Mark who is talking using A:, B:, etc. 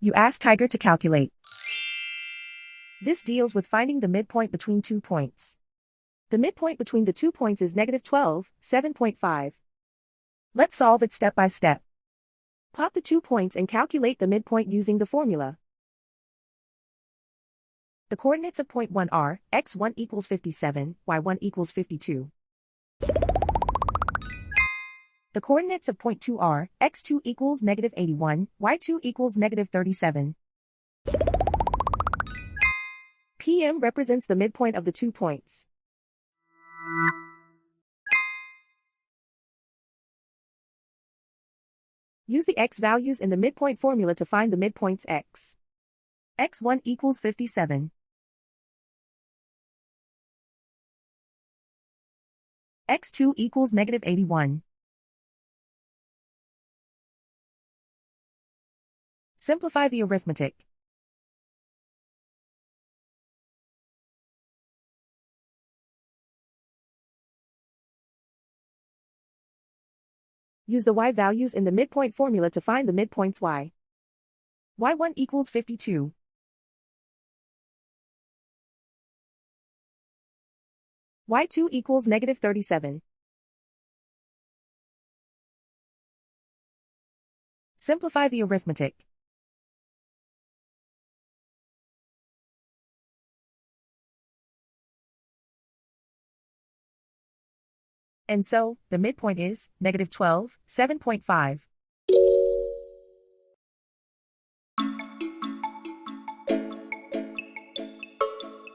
A: You ask Tiger to calculate. This deals with finding the midpoint between 2 points. The midpoint between the 2 points is -12, 7.5. Let's solve it step by step. Plot the 2 points and calculate the midpoint using the formula. The coordinates of point 1 are, x1 equals 57, y1 equals 52. The coordinates of point 2 are, x2 equals -81, y2 equals -37. PM represents the midpoint of the 2 points. Use the x values in the midpoint formula to find the midpoints x. x1 equals 57. x2 equals -81. Simplify the arithmetic. Use the y values in the midpoint formula to find the midpoints y. y1 equals 52. y2 equals -37. Simplify the arithmetic. And so, the midpoint is -12, 7.5.